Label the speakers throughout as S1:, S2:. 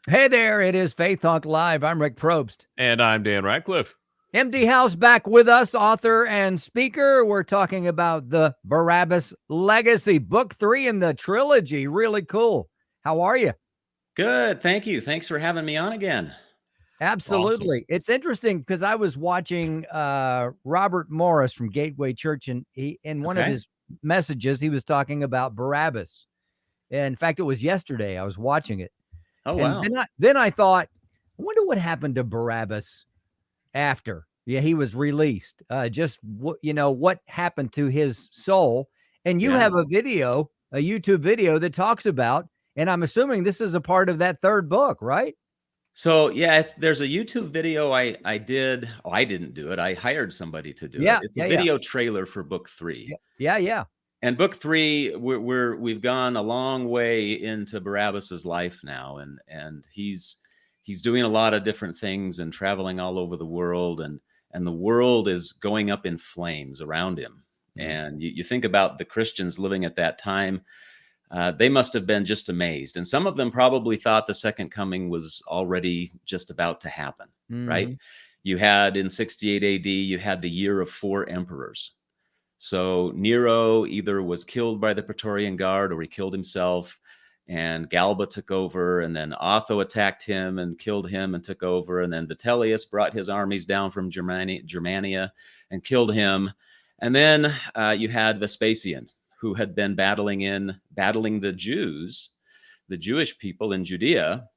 S1: Hey there, it is Faith Talk Live. I'm Rick Probst.
S2: And I'm Dan Ratcliffe.
S1: MD House back with us, author and speaker. We're talking about the Barabbas Legacy, book 3 in the trilogy. Really cool. How are you?
S3: Good. Thank you. Thanks for having me on again.
S2: Awesome.
S1: Absolutely. It's interesting because I was watching Robert Morris from Gateway Church, and in one of
S3: Okay.
S1: his messages, he was talking about Barabbas. In fact, it was yesterday. I was watching it.
S3: Oh,
S1: And
S3: wow.
S1: then I thought, I wonder what happened to Barabbas after he was released. Just what happened to his soul. And you
S3: Yeah.
S1: have a YouTube video that talks about, and I'm assuming this is a part of that third book, right?
S3: So, yeah, there's a YouTube video I did. Oh, I didn't do it. I hired somebody to do it.
S1: Yeah,
S3: It's a
S1: yeah, yeah,
S3: video trailer for book 3.
S1: yeah, yeah, yeah.
S3: And book 3, we've gone a long way into Barabbas's life now, and he's doing a lot of different things and traveling all over the world, and the world is going up in flames around him.
S1: Mm.
S3: And you think about the Christians living at that time. They must have been just amazed. And some of them probably thought the second coming was already just about to happen, right?
S1: Mm-hmm.
S3: You had in 68 AD, you had the year of 4 emperors. So Nero either was killed by the Praetorian Guard or he killed himself, and Galba took over, and then Otho attacked him and killed him and took over, and then Vitellius brought his armies down from Germania and killed him. And then you had Vespasian, who had been battling the Jews, the Jewish people in Judea,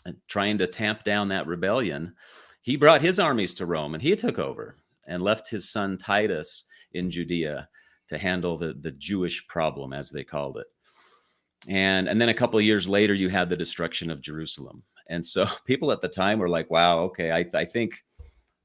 S3: and trying to tamp down that rebellion. He brought his armies to Rome, and he took over and left his son Titus in Judea to handle the Jewish problem, as they called it. And then a couple of years later, you had the destruction of Jerusalem. And so people at the time were like, wow, okay, I think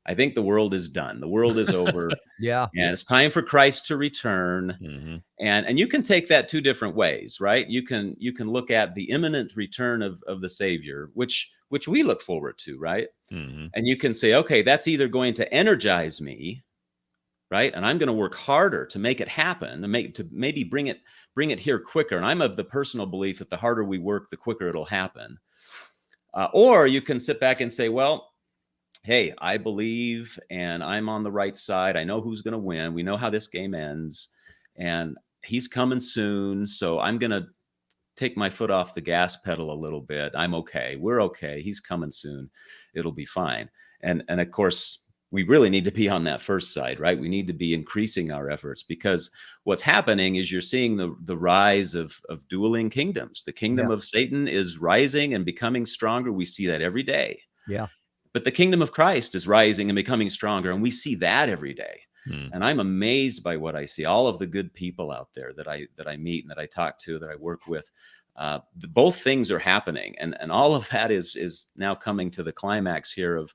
S3: the world is done. The world is over.
S1: Yeah.
S3: And it's time for Christ to return.
S2: Mm-hmm.
S3: And you can take that 2 different ways, right? You can look at the imminent return of the Savior, which we look forward to, right?
S2: Mm-hmm.
S3: And you can say, okay, that's either going to energize me, right? And I'm going to work harder to make it happen, to maybe bring it here quicker. And I'm of the personal belief that the harder we work, the quicker it'll happen. Or you can sit back and say, well, hey, I believe and I'm on the right side. I know who's going to win. We know how this game ends, and he's coming soon. So I'm going to take my foot off the gas pedal a little bit. I'm okay. We're okay. He's coming soon. It'll be fine. And of course, we really need to be on that first side, right? We need to be increasing our efforts, because what's happening is you're seeing the rise of dueling kingdoms. The kingdom
S1: Yeah.
S3: of Satan is rising and becoming stronger. We see that every day.
S1: Yeah.
S3: But the kingdom of Christ is rising and becoming stronger, and we see that every day.
S2: Mm.
S3: And I'm amazed by what I see. All of the good people out there that I meet and that I talk to, that I work with, both things are happening, and all of that is now coming to the climax here of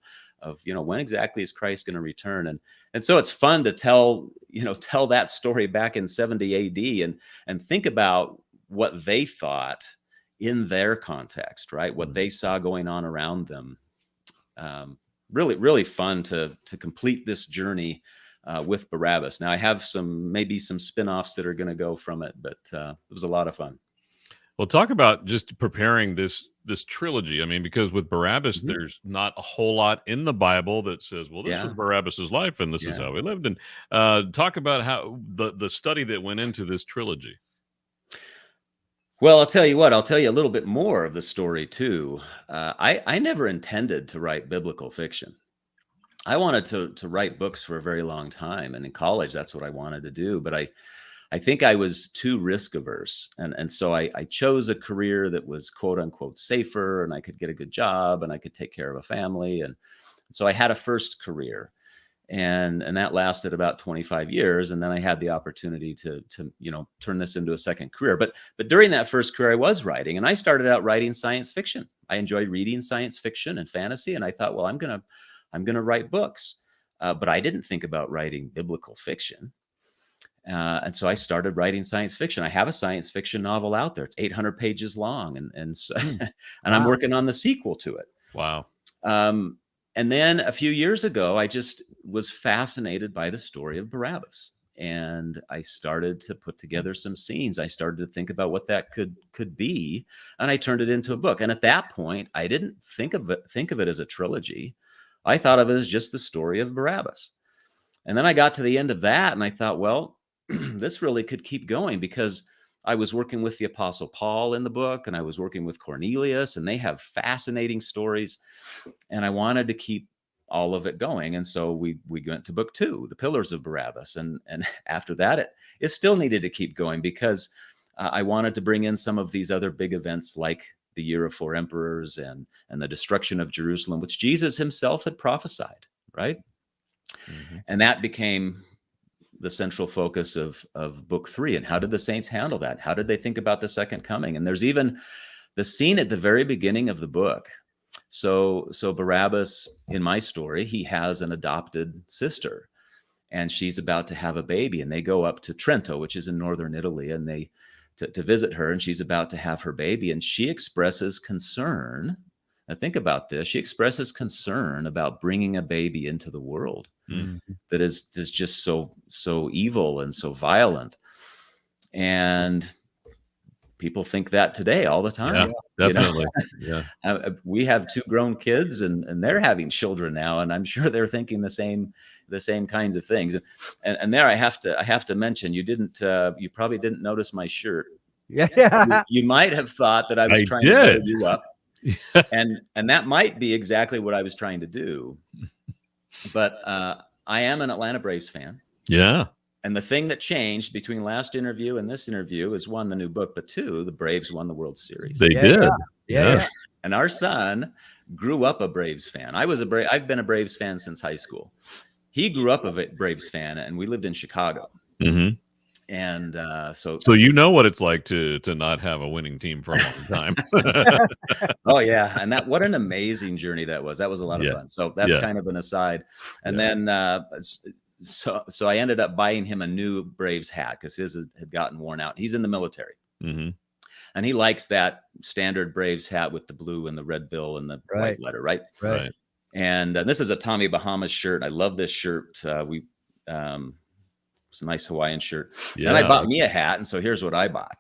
S3: when exactly is Christ going to return? And so it's fun to tell that story back in 70 AD and think about what they thought in their context, right? What they saw going on around them. Really, really fun to complete this journey with Barabbas. Now I have maybe some spin-offs that are going to go from it, but it was a lot of fun.
S2: Well, talk about just preparing this trilogy. I mean, because with Barabbas,
S3: Mhm.
S2: there's not a whole lot in the Bible that says, well, this
S3: Yeah.
S2: was Barabbas's life and this is
S3: Yeah.
S2: how he lived. And talk about how the study that went into this trilogy.
S3: Well, I'll tell you what, I'll tell you a little bit more of the story too. I never intended to write biblical fiction. I wanted to write books for a very long time. And in college, that's what I wanted to do. But I think I was too risk averse. And so I chose a career that was quote unquote safer, and I could get a good job and I could take care of a family. And so I had a first career, and that lasted about 25 years. And then I had the opportunity to turn this into a second career. But during that first career, I was writing, and I started out writing science fiction. I enjoyed reading science fiction and fantasy. And I thought, well, I'm going to write books. But I didn't think about writing biblical fiction. And so I started writing science fiction. I have a science fiction novel out there. It's 800 pages long. And so, and I'm
S1: Wow.
S3: working on the sequel to it.
S2: Wow.
S3: And then a few years ago, I just was fascinated by the story of Barabbas. and I started to put together some scenes. I started to think about what that could be, and I turned it into a book. And at that point, I didn't think of it as a trilogy. I thought of it as just the story of Barabbas. And then I got to the end of that, and I thought, well, this really could keep going, because I was working with the Apostle Paul in the book, and I was working with Cornelius, and they have fascinating stories, and I wanted to keep all of it going. And so we went to book 2, The Pillars of Barabbas. And after that, it still needed to keep going, because I wanted to bring in some of these other big events, like the Year of 4 Emperors and the destruction of Jerusalem, which Jesus himself had prophesied, right? Mm-hmm. And that became the central focus of book 3. And how did the saints handle that? How did they think about the second coming? And there's even the scene at the very beginning of the book. So Barabbas, in my story, he has an adopted sister, and she's about to have a baby, and they go up to Trento, which is in northern Italy, and they to visit her, and she's about to have her baby, and she expresses concern. Now think about this. She expresses concern about bringing a baby into the world that is just so evil and so violent. And people think that today all the time.
S2: Yeah, definitely.
S3: We have 2 grown kids, and they're having children now, and I'm sure they're thinking the same kinds of things. And there I have to mention, you probably didn't notice my shirt.
S1: Yeah.
S3: You might have thought that I was trying to build you up. And that might be exactly what I was trying to do. But I am an Atlanta Braves fan.
S2: Yeah.
S3: And the thing that changed between last interview and this interview is, 1, the new book, but 2, the Braves won the World Series.
S2: They did.
S1: Yeah.
S3: And our son grew up a Braves fan. I've been a Braves fan since high school. He grew up a Braves fan, and we lived in Chicago.
S2: Mm-hmm.
S3: And so
S2: you know what it's like to not have a winning team for a long time.
S3: Oh yeah, and what an amazing journey that was. That was a lot of fun. So that's kind of an aside. And then so I ended up buying him a new Braves hat, because his had gotten worn out. He's in the military, and he likes that standard Braves hat with the blue and the red bill and the white letter, right? And this is a Tommy Bahamas shirt. I love this shirt. It's a nice Hawaiian shirt. Yeah. And I bought me a hat, and so here's what I bought.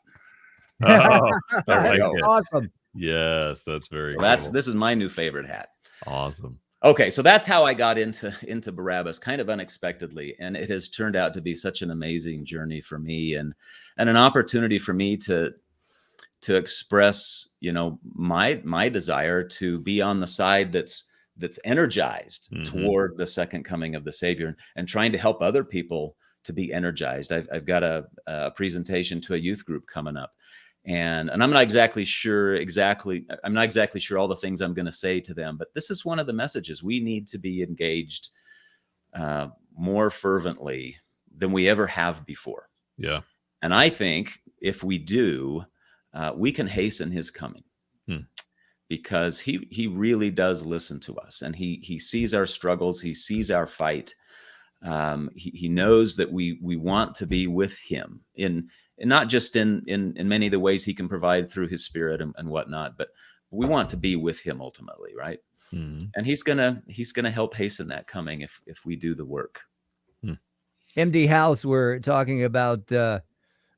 S2: Oh, that's
S1: awesome.
S2: Yes, that's very cool.
S3: This is my new favorite hat.
S2: Awesome.
S3: Okay, so that's how I got into Barabbas, kind of unexpectedly, and it has turned out to be such an amazing journey for me, and an opportunity for me to express, my desire to be on the side that's energized toward the second coming of the Savior, and trying to help other people to be energized. I've got a presentation to a youth group coming up, and I'm not exactly sure all the things I'm going to say to them, but this is one of the messages. We need to be engaged more fervently than we ever have before.
S2: Yeah.
S3: And I think if we do, we can hasten his coming, because he really does listen to us, and he sees our struggles. He sees our fight. He knows that we want to be with him in not just in many of the ways he can provide through his Spirit and whatnot, but we want to be with him ultimately, right? And he's gonna help hasten that coming if we do the work.
S1: MD House, we're talking about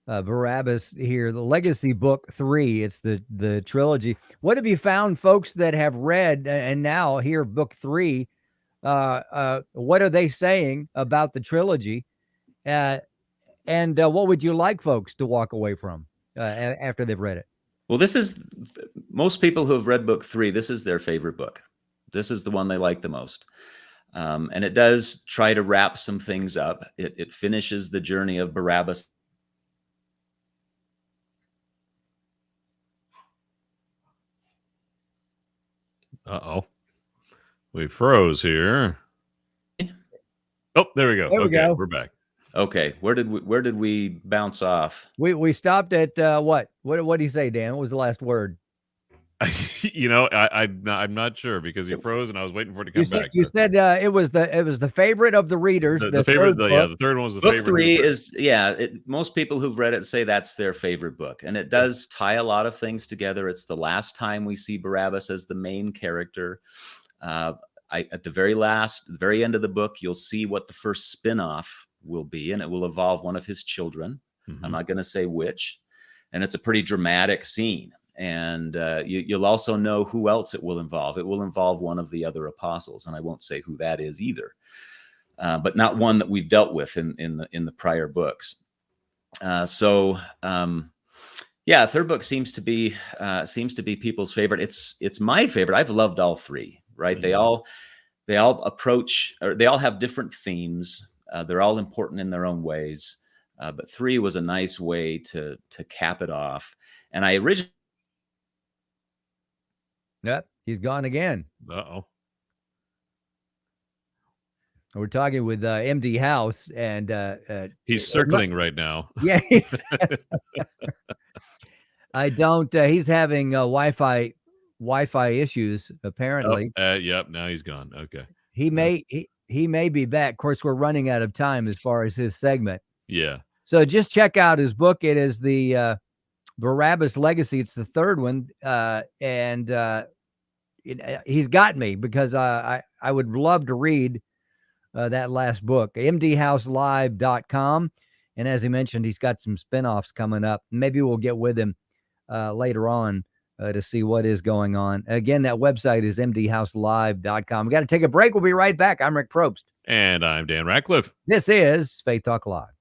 S1: Barabbas here, the Legacy Book 3. It's the trilogy. What have you found, folks that have read and now hear Book 3? What are they saying about the trilogy? And what would you like folks to walk away from after they've read it?
S3: Well, most people who have read Book 3, this is their favorite book. This is the one they like the most. And it does try to wrap some things up. It finishes the journey of Barabbas.
S2: Uh-oh. We froze here. Oh, there we go.
S1: There we go.
S2: We're back.
S3: Okay, where did we bounce off?
S1: We stopped at what? What do you say, Dan? What was the last word?
S2: I'm not sure, because you froze and I was waiting for it to come back.
S1: You said it was the favorite of the readers.
S2: The favorite. The third one was the
S3: book
S2: favorite.
S3: Book 3 is most people who've read it say that's their favorite book, and it does tie a lot of things together. It's the last time we see Barabbas as the main character. At the very end of the book, you'll see what the first spin-off will be, and it will involve one of his children. I'm
S2: Mhm.
S3: not going to say which. And it's a pretty dramatic scene. And you'll also know who else it will involve. It will involve one of the other apostles, and I won't say who that is either, but not one that we've dealt with in the prior books. Yeah, third book seems to be people's favorite. It's my favorite. I've loved all three. Right? They
S2: Mhm.
S3: all approach, or they all have different themes. They're all important in their own ways. But three was a nice way to cap it off. And I originally.
S1: Yep, he's gone again.
S2: Uh-oh.
S1: We're talking with MD House, and
S2: He's circling right now.
S1: yeah, I don't. He's having Wi-Fi issues
S2: Oh,
S1: apparently.
S2: yep, now he's gone. Okay.
S1: He
S2: Well,
S1: may be back. Of course, we're running out of time as far as his segment.
S2: yeah.
S1: So just check out his book. It is the Barabbas Legacy. It's the third one, and he's got me because I would love to read that last book, mdhouselive.com. And as he mentioned, he's got some spinoffs coming up. Maybe we'll get with him later on to see what is going on. Again, that website is mdhouselive.com. We got to take a break. We'll be right back. I'm Rick Probst.
S2: And I'm Dan Ratcliffe.
S1: This is Faith Talk Live.